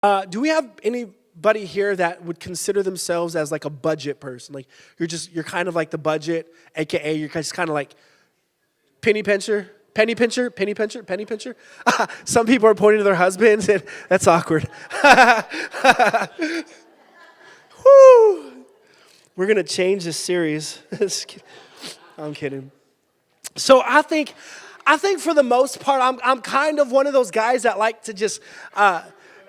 Do we have anybody here that would consider themselves as like a budget person? Like you're kind of like the budget, aka you're just kind of like penny pincher. Penny pincher, penny pincher, penny pincher. Some people are pointing to their husbands, and that's awkward. Woo! We're gonna change this series. I'm kidding. So I think for the most part, I'm kind of one of those guys that like to just,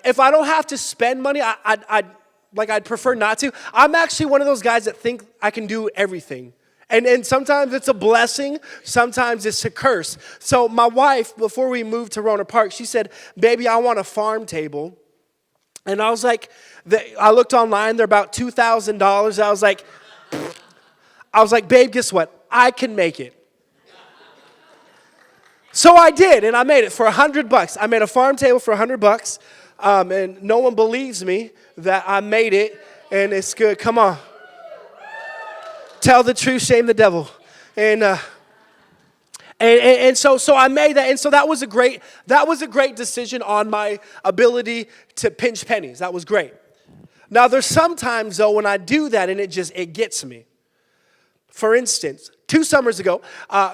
if I don't have to spend money, I'd prefer not to. I'm actually one of those guys that think I can do everything. And sometimes it's a blessing, sometimes it's a curse. So my wife, before we moved to Rohnert Park, she said, baby, I want a farm table. And I was like, I looked online, they're about $2,000. I was like, babe, guess what? I can make it. So I did, and I made it for $100. I made a farm table for $100, and no one believes me that I made it, and it's good. Come on. Tell the truth, shame the devil. And so I made that, and so that was a great decision on my ability to pinch pennies. That was great. Now there's sometimes though when I do that and it gets me. For instance, 2 summers ago,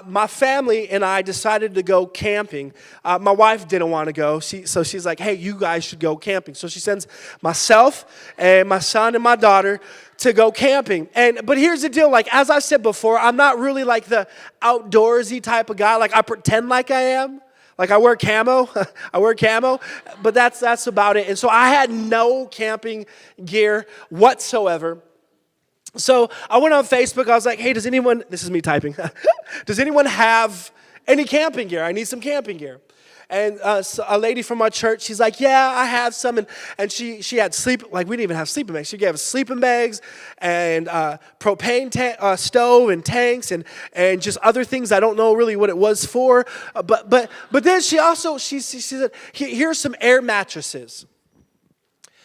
my family and I decided to go camping. My wife didn't want to go, so she's like, hey, you guys should go camping. So she sends myself and my son and my daughter to go camping. But here's the deal, like as I said before, I'm not really like the outdoorsy type of guy. Like I pretend like I am. Like I wear camo, but that's about it. And so I had no camping gear whatsoever. So I went on Facebook. I was like, hey, does anyone, this is me typing, does anyone have any camping gear? I need some camping gear. And so a lady from our church, she's like, yeah, I have some. And she had we didn't even have sleeping bags. She gave us sleeping bags and propane stove and tanks and just other things. I don't know really what it was for. But then she said, here's some air mattresses.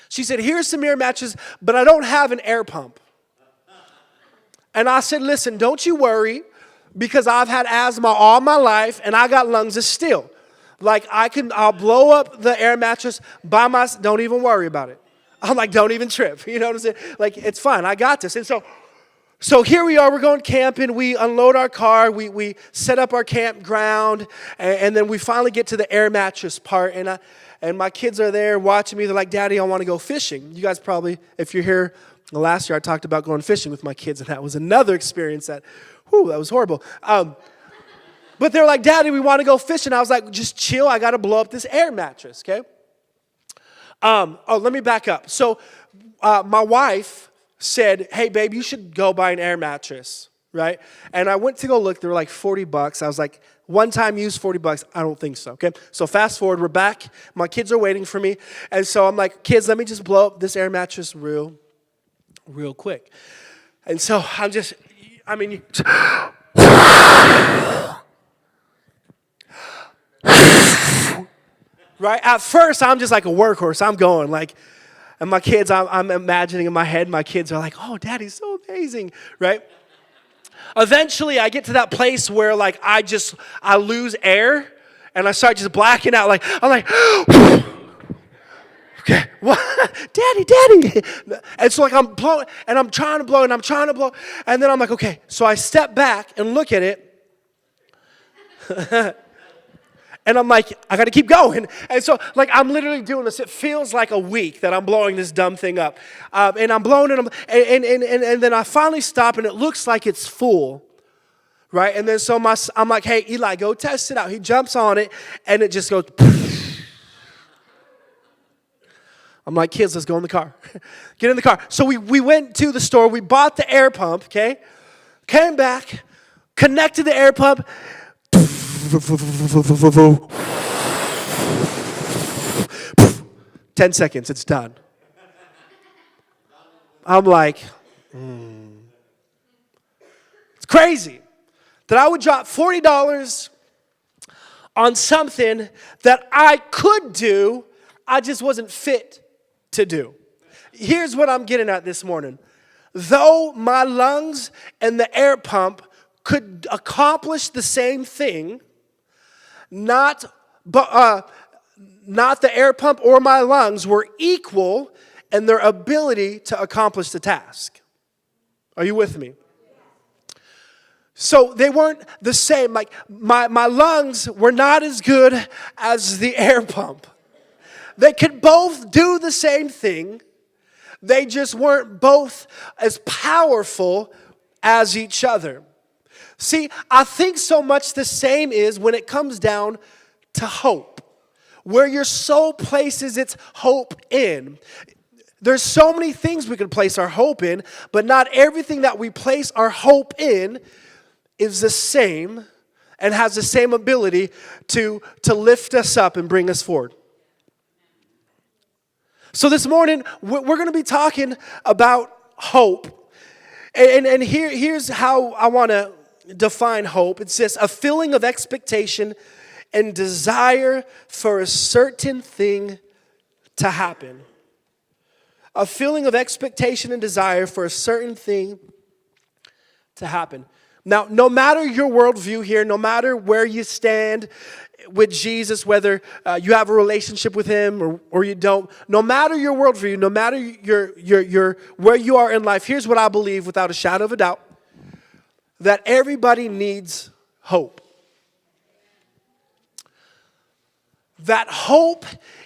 She said, here's some air mattresses, but I don't have an air pump. And I said, listen, don't you worry, because I've had asthma all my life and I got lungs of steel. Like I'll blow up the air mattress by myself. Don't even worry about it. I'm like, don't even trip. You know what I'm saying? Like, it's fine. I got this. And so here we are. We're going camping. We unload our car. We set up our campground. And then we finally get to the air mattress part. And my kids are there watching me. They're like, Daddy, I want to go fishing. You guys probably, if you're here, last year I talked about going fishing with my kids. And that was another experience that was horrible. But they're like, Daddy, we want to go fishing. I was like, just chill. I got to blow up this air mattress, okay? Let me back up. So my wife said, hey, babe, you should go buy an air mattress, right? And I went to go look. They were like $40. I was like, one time use $40. I don't think so, okay? So fast forward, we're back. My kids are waiting for me. And so I'm like, kids, let me just blow up this air mattress real quick. And so right? At first, I'm just like a workhorse. I'm going like, and my kids, I'm imagining in my head, my kids are like, oh, Daddy's so amazing, right? Eventually, I get to that place where like I lose air and I start just blacking out. Like, I'm like, okay, what? Daddy. And so like I'm blowing, and I'm trying to blow, and then I'm like, okay. So I step back and look at it. And I'm like, I got to keep going. And so, like, I'm literally doing this. It feels like a week that I'm blowing this dumb thing up. And I'm blowing it, and then I finally stop, and it looks like it's full, right? And then so I'm like, hey, Eli, go test it out. He jumps on it, and it just goes. I'm like, kids, let's go in the car. Get in the car. So we went to the store. We bought the air pump, okay? Came back, connected the air pump. 10 seconds, it's done. I'm like, It's crazy that I would drop $40 on something that I could do, I just wasn't fit to do. Here's what I'm getting at this morning. Though my lungs and the air pump could accomplish the same thing, not not the air pump or my lungs, were equal in their ability to accomplish the task. Are you with me? So they weren't the same. Like my lungs were not as good as the air pump. They could both do the same thing. They just weren't both as powerful as each other. See, I think so much the same is when it comes down to hope. Where your soul places its hope in. There's so many things we can place our hope in, but not everything that we place our hope in is the same and has the same ability to lift us up and bring us forward. So this morning, we're going to be talking about hope. And here's how I want to define hope. It's just a feeling of expectation and desire for a certain thing to happen. A feeling of expectation and desire for a certain thing to happen. Now, no matter your worldview here, no matter where you stand with Jesus, whether you have a relationship with him or you don't, no matter your worldview, no matter your where you are in life, here's what I believe without a shadow of a doubt, that everybody needs hope. That hope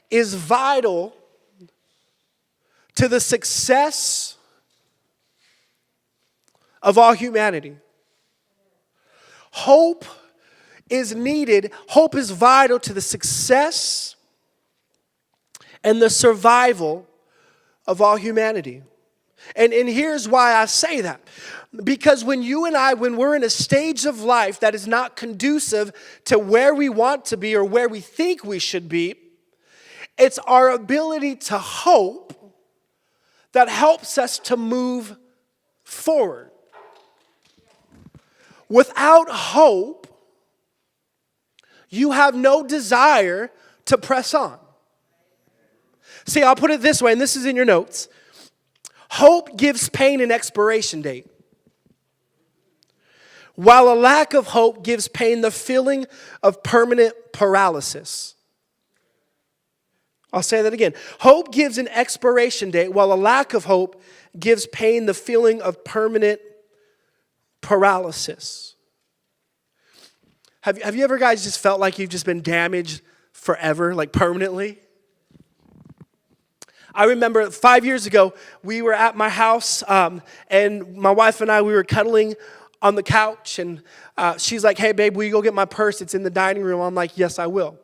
is vital to the success of all humanity. Hope is needed. Hope is vital to the success and the survival of all humanity. And here's why I say that. Because when you and I, when we're in a stage of life that is not conducive to where we want to be or where we think we should be, it's our ability to hope that helps us to move forward. Without hope, you have no desire to press on. See, I'll put it this way, and this is in your notes. Hope gives pain an expiration date, while a lack of hope gives pain the feeling of permanent paralysis. I'll say that again. Hope gives an expiration date, while a lack of hope gives pain the feeling of permanent paralysis. Have you ever guys just felt like you've just been damaged forever, like permanently? I remember 5 years ago, we were at my house, and my wife and I, we were cuddling on the couch, and she's like, "Hey, babe, will you go get my purse? It's in the dining room." I'm like, "Yes, I will."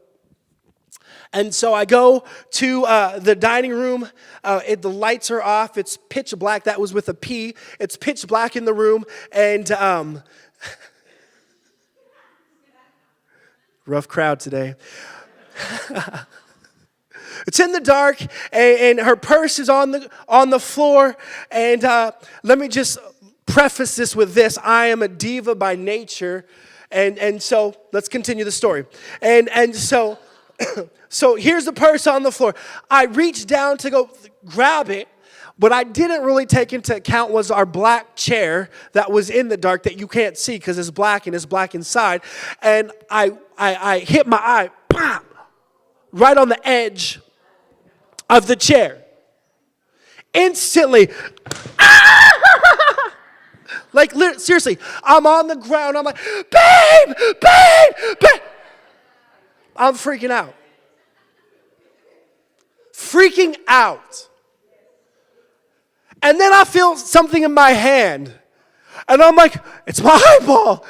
And so I go to the dining room. The lights are off. It's pitch black. That was with a P. It's pitch black in the room, and rough crowd today. It's in the dark, and her purse is on the floor. And let me just preface this with this: I am a diva by nature, and so let's continue the story. And so so here's the purse on the floor. I reached down to go grab it. What I didn't really take into account was our black chair that was in the dark that you can't see because it's black and it's black inside. And I hit my eye, pop, right on the edge of the chair. Instantly, like seriously, I'm on the ground. I'm like, babe, babe, babe. I'm freaking out. Freaking out. And then I feel something in my hand. And I'm like, it's my eyeball.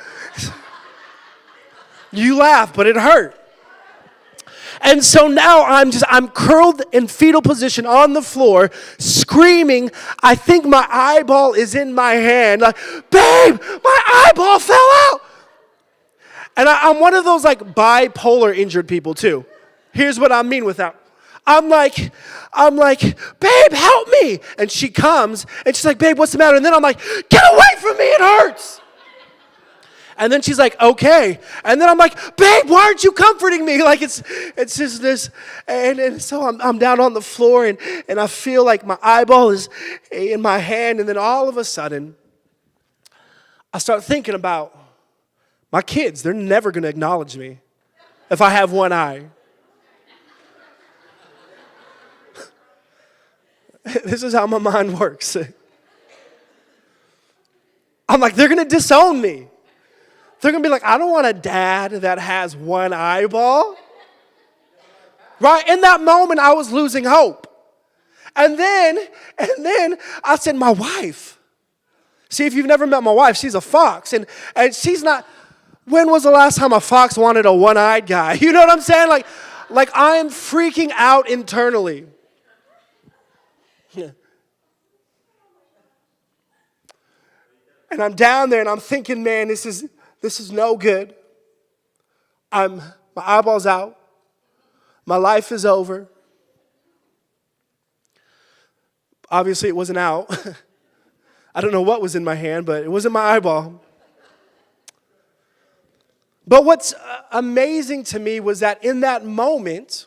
You laugh, but it hurt. And so now I'm curled in fetal position on the floor, screaming. I think my eyeball is in my hand. Like, babe, my eyeball fell out. And I'm one of those like bipolar injured people too. Here's what I mean with that. I'm like, babe, help me. And she comes, and she's like, babe, what's the matter? And then I'm like, get away from me, it hurts. And then she's like, okay. And then I'm like, babe, why aren't you comforting me? Like it's just this. And so I'm down on the floor, and I feel like my eyeball is in my hand. And then all of a sudden, I start thinking about my kids. They're never going to acknowledge me if I have one eye. This is how my mind works. I'm like, they're going to disown me. They're going to be like, I don't want a dad that has one eyeball. Right? In that moment, I was losing hope. And then I said, my wife. See, if you've never met my wife, she's a fox. And she's not, when was the last time a fox wanted a one-eyed guy? You know what I'm saying? Like I am freaking out internally. And I'm down there and I'm thinking, man, this is no good. My eyeball's out. My life is over. Obviously, it wasn't out. I don't know what was in my hand, but it wasn't my eyeball. But what's amazing to me was that in that moment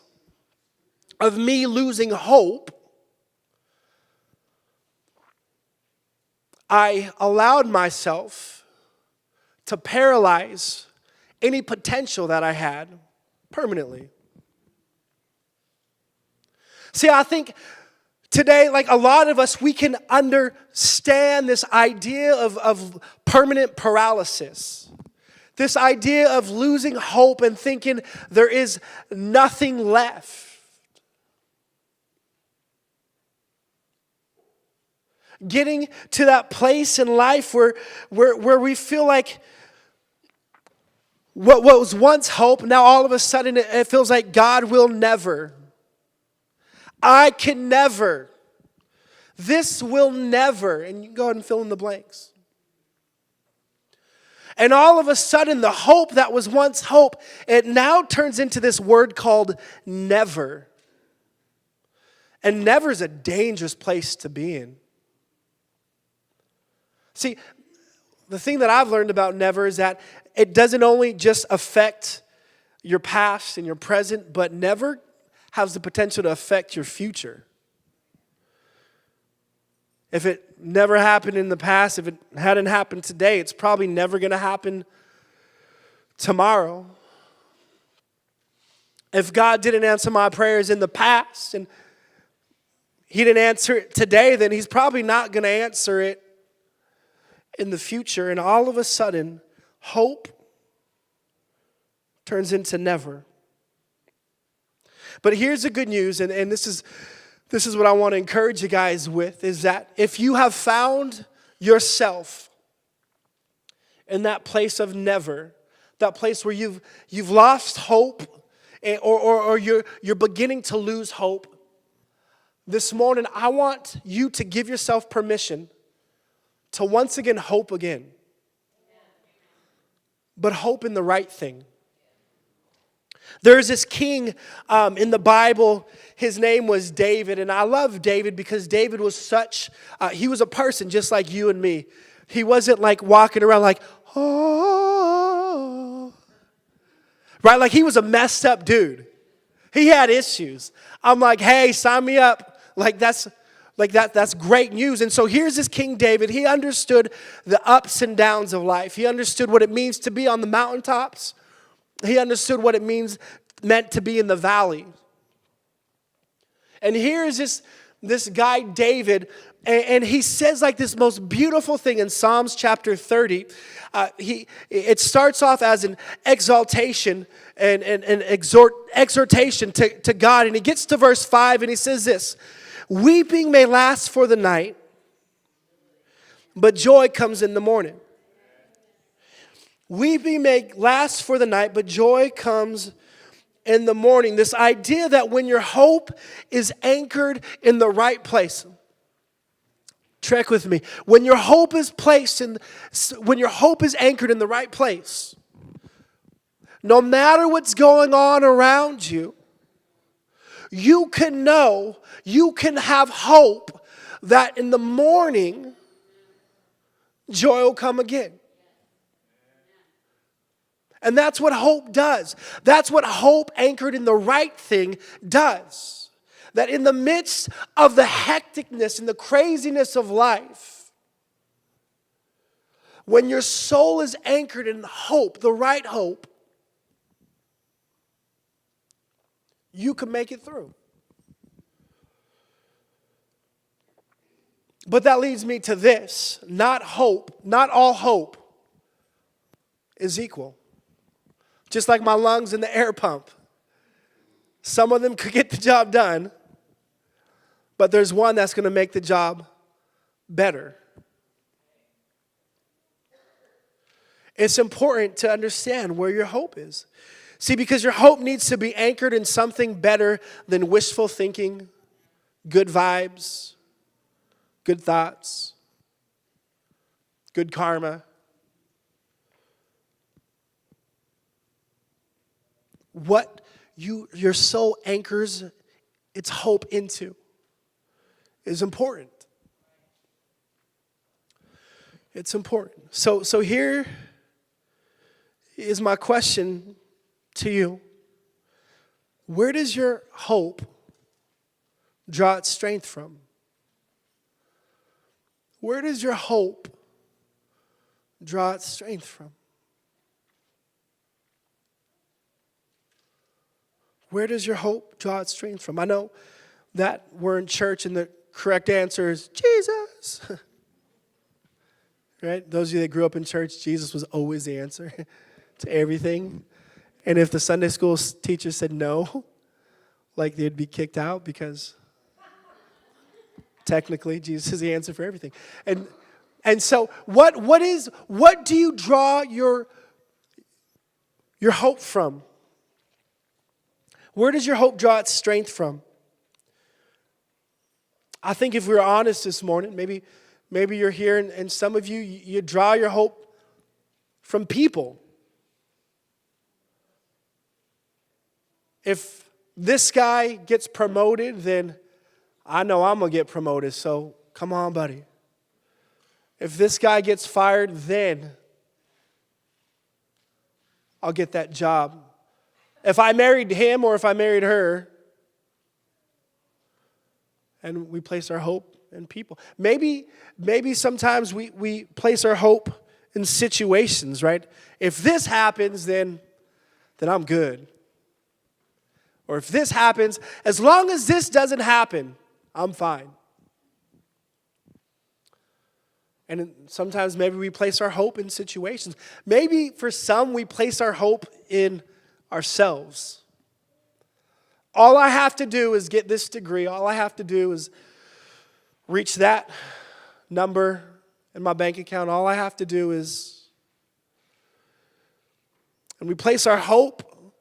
of me losing hope, I allowed myself to paralyze any potential that I had permanently. See, I think today, like a lot of us, we can understand this idea of permanent paralysis. This idea of losing hope and thinking there is nothing left. Getting to that place in life where we feel like what was once hope, now all of a sudden it feels like God will never. I can never. This will never. And you can go ahead and fill in the blanks. And all of a sudden, the hope that was once hope, it now turns into this word called never. And never is a dangerous place to be in. See, the thing that I've learned about never is that it doesn't only just affect your past and your present, but never has the potential to affect your future. If it never happened in the past, if it hadn't happened today, it's probably never going to happen tomorrow. If God didn't answer my prayers in the past and He didn't answer it today, then He's probably not going to answer it in the future. And all of a sudden, hope turns into never. But here's the good news, and this is what I want to encourage you guys with, is that if you have found yourself in that place of never, that place where you've lost hope, or you're beginning to lose hope, this morning I want you to give yourself permission to once again hope again. But hope in the right thing. There's this king in the Bible, his name was David, and I love David because David was he was a person just like you and me. He wasn't like walking around like, oh. Right, like he was a messed up dude. He had issues. I'm like, hey, sign me up. That's great news. And so here's this King David. He understood the ups and downs of life. He understood what it means to be on the mountaintops. He understood what it meant to be in the valley. And here's this guy, David, and he says like this most beautiful thing in Psalms chapter 30. It starts off as an exaltation and exhortation to God. And he gets to verse 5 and he says this: weeping may last for the night, but joy comes in the morning. Weeping may last for the night, but joy comes in the morning. This idea that when your hope is anchored in the right place. Track with me. When your hope is anchored in the right place, no matter what's going on around you, you can know, you can have hope that in the morning, joy will come again. And that's what hope does. That's what hope anchored in the right thing does. That in the midst of the hecticness and the craziness of life, when your soul is anchored in hope, the right hope, you can make it through. But that leads me to this. Not all hope is equal. Just like my lungs and the air pump. Some of them could get the job done, but there's one that's going to make the job better. It's important to understand where your hope is. See, because your hope needs to be anchored in something better than wishful thinking, good vibes, good thoughts, good karma. What your soul anchors its hope into is important. It's important. So here is my question to you. Where does your hope draw its strength from? Where does your hope draw its strength from? Where does your hope draw its strength from? I know that we're in church and the correct answer is Jesus. Right? Those of you that grew up in church, Jesus was always the answer to everything. And if the Sunday school teacher said no, like they'd be kicked out because technically Jesus is the answer for everything. And so what do you draw your hope from? Where does your hope draw its strength from? I think if we're honest this morning, maybe you're here and some of you draw your hope from people. If this guy gets promoted, then I know I'm going to get promoted, so come on, buddy. If this guy gets fired, then I'll get that job. If I married him or if I married her, and we place our hope in people. Maybe sometimes we place our hope in situations, right? If this happens, then I'm good. Or if this happens, as long as this doesn't happen, I'm fine. And sometimes maybe we place our hope in situations. Maybe for some we place our hope in ourselves. All I have to do is get this degree. All I have to do is reach that number in my bank account. All I have to do is... And we place our hope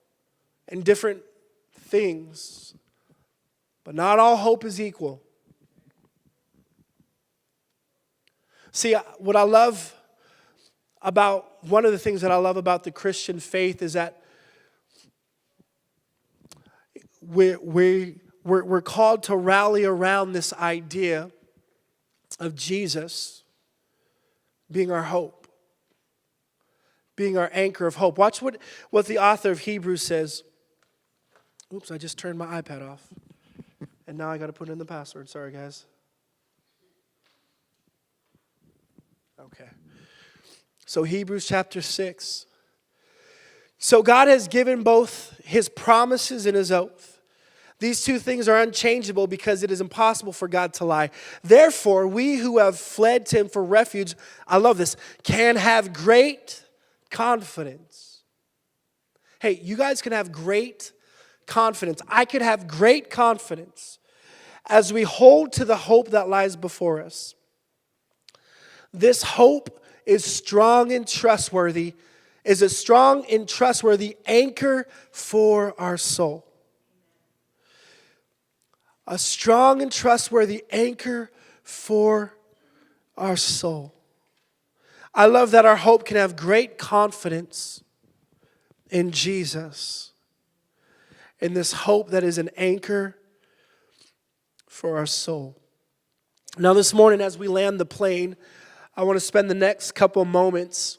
in different things. But not all hope is equal. See, one of the things that I love about the Christian faith is that we're called to rally around this idea of Jesus being our hope, being our anchor of hope. Watch what the author of Hebrews says. Oops, I just turned my iPad off. And now I got to put in the password. Sorry, guys. Okay. So Hebrews chapter 6. So God has given both his promises and his oath. These two things are unchangeable because it is impossible for God to lie. Therefore, we who have fled to him for refuge, I love this, can have great confidence. Hey, you guys can have great confidence. I could have great confidence as we hold to the hope that lies before us. This hope is strong and trustworthy, is a strong and trustworthy anchor for our soul. A strong and trustworthy anchor for our soul. I love that our hope can have great confidence in Jesus. In this hope that is an anchor for our soul. Now this morning as we land the plane, I want to spend the next couple moments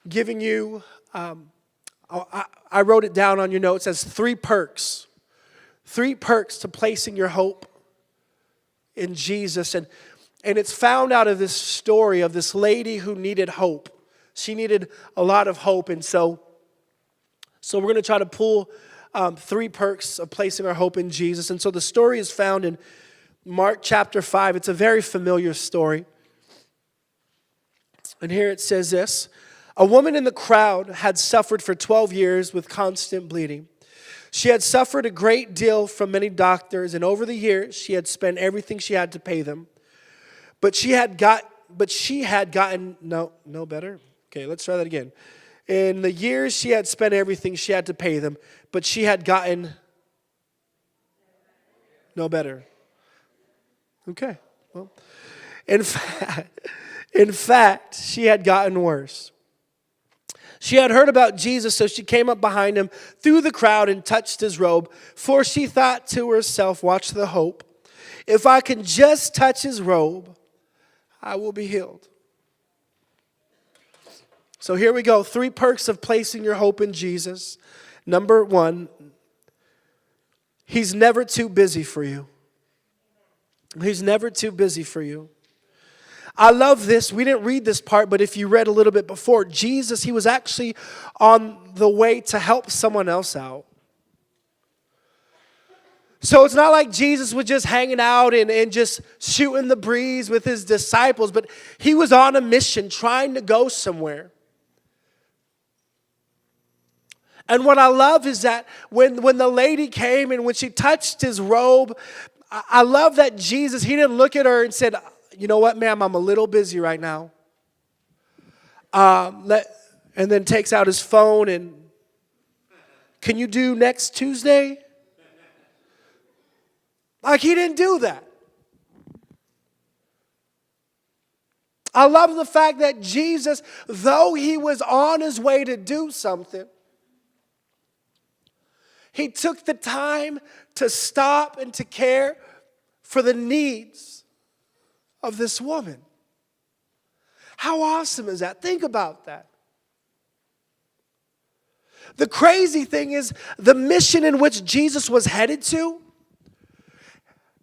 giving you, I wrote it down on your notes as 3 perks. 3 perks to placing your hope in Jesus. And it's found out of this story of this lady who needed hope. She needed a lot of hope. And so we're going to try to pull 3 perks of placing our hope in Jesus. And so the story is found Mark chapter 5. It's a very familiar story. And here it says this. A woman in the crowd had suffered for 12 years with constant bleeding. She had suffered a great deal from many doctors, and over the years she had spent everything she had to pay them. But she had gotten no better. Okay, let's try that again. In the years she had spent everything she had to pay them, but she had gotten no better. Okay, well, in fact, she had gotten worse. She had heard about Jesus, so she came up behind him through the crowd and touched his robe, for she thought to herself, watch the hope, if I can just touch his robe, I will be healed. So here we go. 3 perks of placing your hope in Jesus. Number 1, he's never too busy for you. He's never too busy for you. I love this. We didn't read this part, but if you read a little bit before, Jesus, he was actually on the way to help someone else out. So it's not like Jesus was just hanging out and just shooting the breeze with his disciples, but he was on a mission trying to go somewhere. And what I love is that when the lady came and when she touched his robe, I love that Jesus, he didn't look at her and said, you know what, ma'am, I'm a little busy right now. And then takes out his phone and, can you do next Tuesday? Like, he didn't do that. I love the fact that Jesus, though he was on his way to do something, he took the time to stop and to care for the needs of this woman. How awesome is that? Think about that. The crazy thing is, the mission in which Jesus was headed to,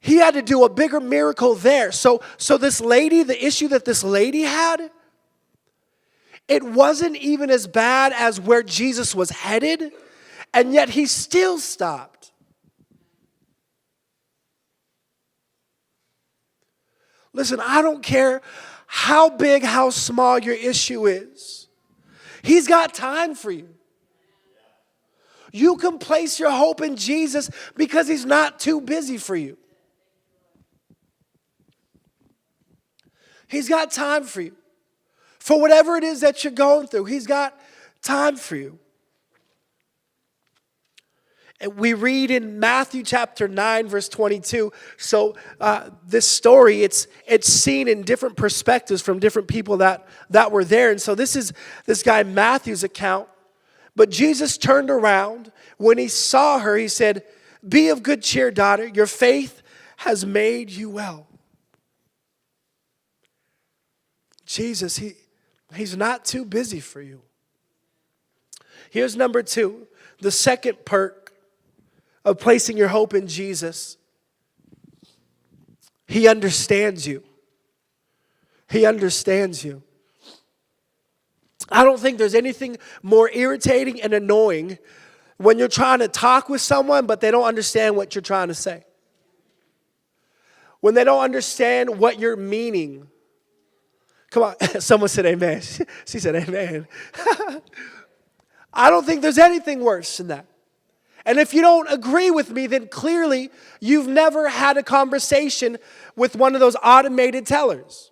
he had to do a bigger miracle there. So this lady, the issue that this lady had, it wasn't even as bad as where Jesus was headed, and yet he still stopped. Listen, I don't care how big, how small your issue is. He's got time for you. You can place your hope in Jesus because he's not too busy for you. He's got time for you. For whatever it is that you're going through, he's got time for you. We read in Matthew chapter 9, verse 22. So this story, it's seen in different perspectives from different people that were there. And so this is this guy Matthew's account. But Jesus turned around. When he saw her, he said, "Be of good cheer, daughter. Your faith has made you well." Jesus, he's not too busy for you. Here's number 2, the second perk of placing your hope in Jesus. He understands you. He understands you. I don't think there's anything more irritating and annoying when you're trying to talk with someone, but they don't understand what you're trying to say. When they don't understand what you're meaning. Come on, someone said amen. She said amen. I don't think there's anything worse than that. And if you don't agree with me, then clearly you've never had a conversation with one of those automated tellers.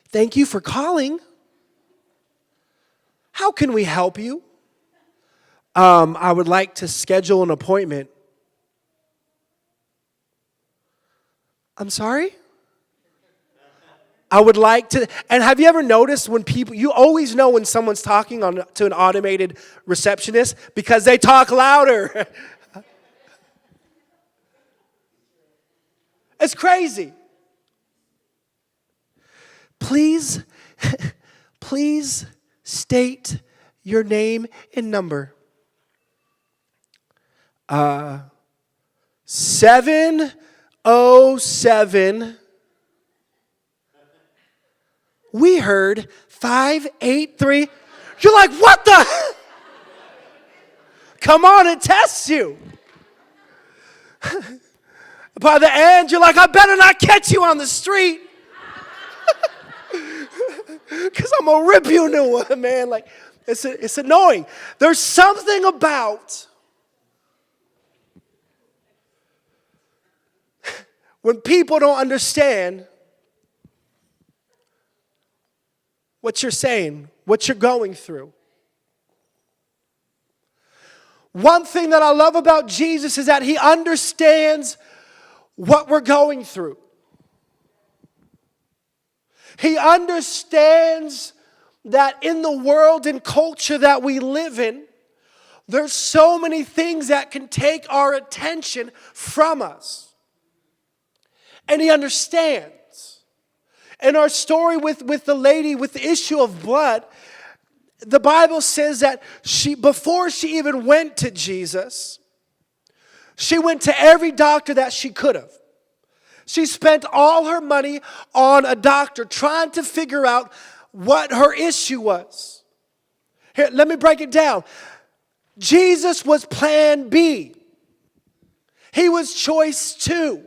Thank you for calling. How can we help you? I would like to schedule an appointment. I'm sorry? I would like to, and have you ever noticed when people, you always know when someone's talking to an automated receptionist because they talk louder. It's crazy. Please state your name and number. 707. We heard 583. You're like, what the? Come on, it tests you. By the end, you're like, I better not catch you on the street. Because I'm going to rip you a new one, man. Like, it's annoying. There's something about when people don't understand what you're saying, what you're going through. One thing that I love about Jesus is that he understands what we're going through. He understands that in the world and culture that we live in, there's so many things that can take our attention from us. And he understands. In our story with the lady with the issue of blood, the Bible says that before she even went to Jesus, she went to every doctor that she could have. She spent all her money on a doctor trying to figure out what her issue was. Here, let me break it down. Jesus was plan B. He was choice 2.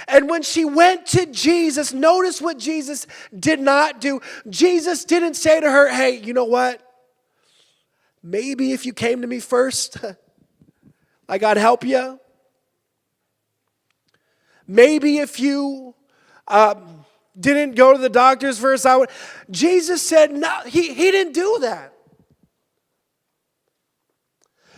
And when she went to Jesus, notice what Jesus did not do. Jesus didn't say to her, hey, you know what? Maybe if you came to me first, like I'd help you. Maybe if you didn't go to the doctors first, I would. Jesus said, no, he didn't do that.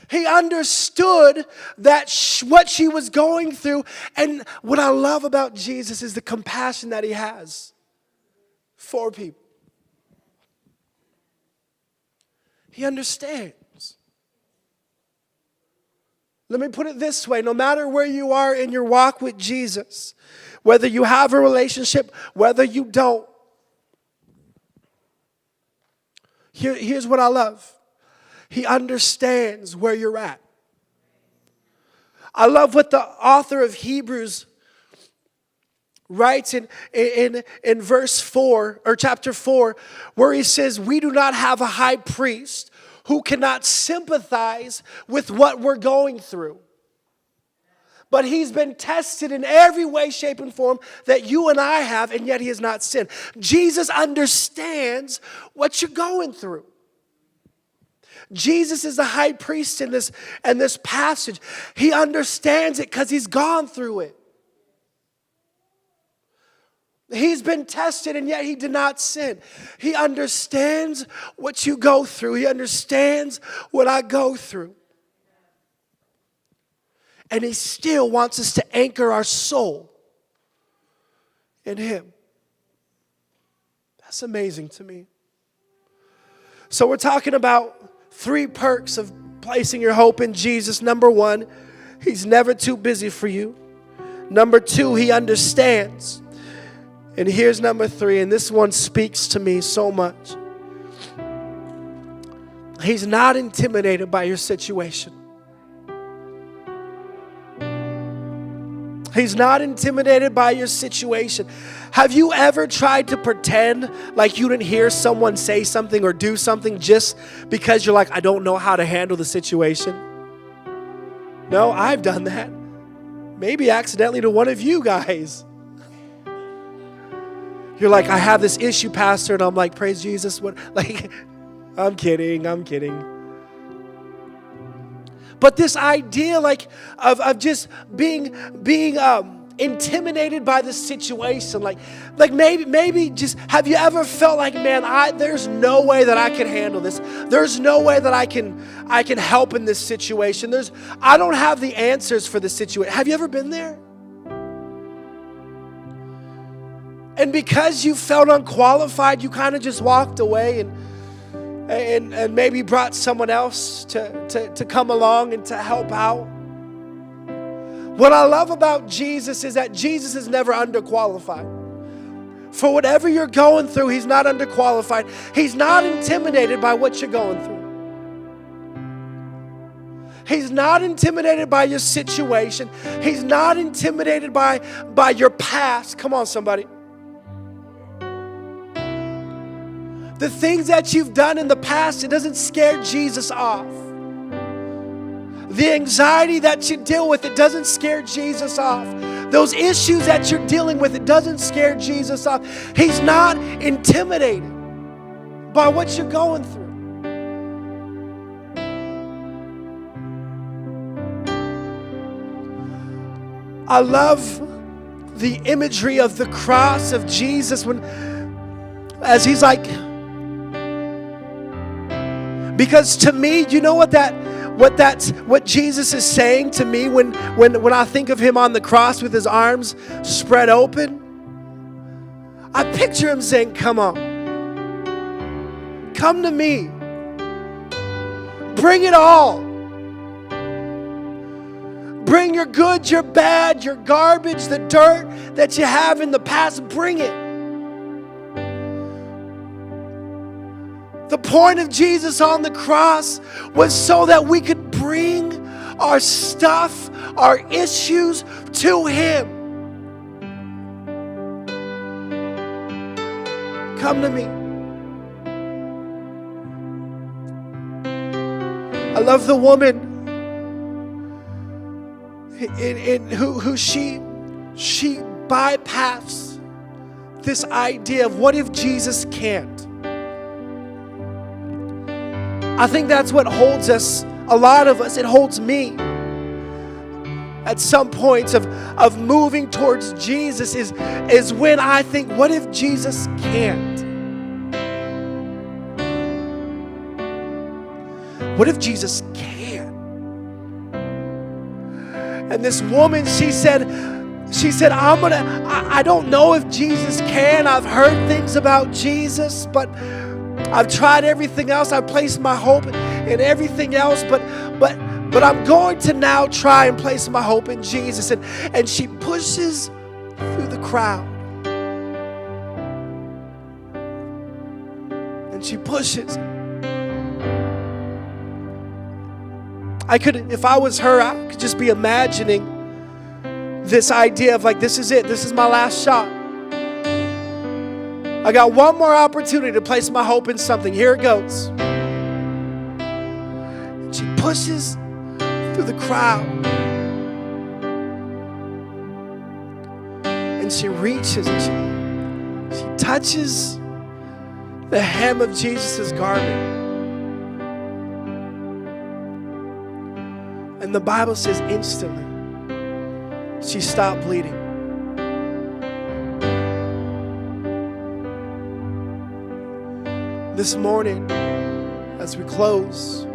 He understood that what she was going through. And what I love about Jesus is the compassion that he has for people. He understands. Let me put it this way. No matter where you are in your walk with Jesus, whether you have a relationship, whether you don't, here's what I love. He understands where you're at. I love what the author of Hebrews writes in verse 4, or chapter 4, where he says, we do not have a high priest who cannot sympathize with what we're going through. But he's been tested in every way, shape, and form that you and I have, and yet he has not sinned. Jesus understands what you're going through. Jesus is the high priest in this passage. He understands it because he's gone through it. He's been tested and yet he did not sin. He understands what you go through. He understands what I go through. And he still wants us to anchor our soul in him. That's amazing to me. So we're talking about 3 perks of placing your hope in Jesus. Number 1, he's never too busy for you. Number 2, he understands. And here's number 3, and this one speaks to me so much. He's not intimidated by your situation. He's not intimidated by your situation. Have you ever tried to pretend like you didn't hear someone say something or do something just because you're like, I don't know how to handle the situation? No, I've done that. Maybe accidentally to one of you guys. You're like, I have this issue, Pastor, and I'm like, praise Jesus. What? Like, I'm kidding. But this idea, like, of just being intimidated by the situation, like maybe just, have you ever felt like, man, there's no way that I can handle this. There's no way that I can help in this situation. I don't have the answers for the situation. Have you ever been there? And because you felt unqualified, you kind of just walked away and maybe brought someone else to come along and to help out. What I love about Jesus is that Jesus is never underqualified. For whatever you're going through, he's not underqualified. He's not intimidated by what you're going through. He's not intimidated by your situation. He's not intimidated by your past. Come on, somebody. The things that you've done in the past, it doesn't scare Jesus off. The anxiety that you deal with, it doesn't scare Jesus off. Those issues that you're dealing with, it doesn't scare Jesus off. He's not intimidated by what you're going through. I love the imagery of the cross of Jesus as he's like, because to me, you know what Jesus is saying to me when I think of him on the cross with his arms spread open? I picture him saying, come on. Come to me. Bring it all. Bring your good, your bad, your garbage, the dirt that you have in the past. Bring it. The point of Jesus on the cross was so that we could bring our stuff, our issues to him. Come to me. I love the woman who she bypassed this idea of what if Jesus can't. I think that's what holds us, a lot of us, it holds me at some points of moving towards Jesus is when I think, what if Jesus can't? What if Jesus can? And this woman, she said, I don't know if Jesus can. I've heard things about Jesus, but I've tried everything else. I've placed my hope in everything else, but I'm going to now try and place my hope in Jesus. And she pushes through the crowd. And she pushes. If I was her, I could just be imagining this idea of like, this is it. This is my last shot. I got one more opportunity to place my hope in something. Here it goes. And she pushes through the crowd. And she reaches and she touches the hem of Jesus' garment. And the Bible says instantly, she stopped bleeding. This morning, as we close,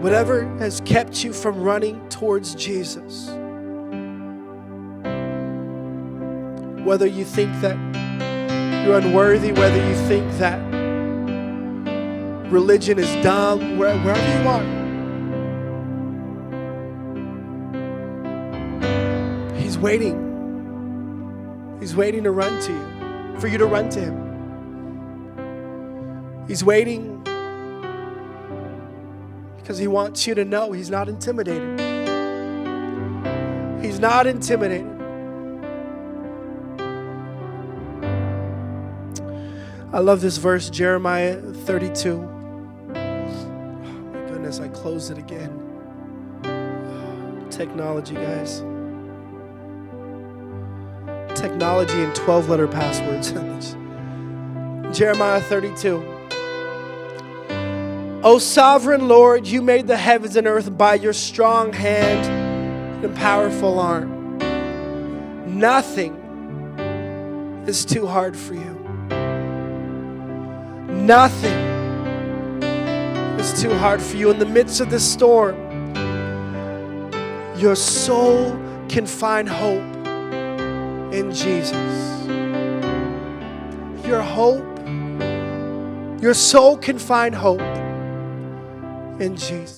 whatever has kept you from running towards Jesus, whether you think that you're unworthy, whether you think that religion is dumb, wherever you are, He's waiting. He's waiting to run to you, for you to run to Him. He's waiting because He wants you to know He's not intimidated. He's not intimidated. I love this verse, Jeremiah 32. Oh my goodness, I closed it again. Technology, guys. Technology and 12-letter passwords. Jeremiah 32. O sovereign Lord, you made the heavens and earth by your strong hand and powerful arm. Nothing is too hard for you. Nothing is too hard for you. In the midst of the storm, your soul can find hope in Jesus. Your soul can find hope in Jesus.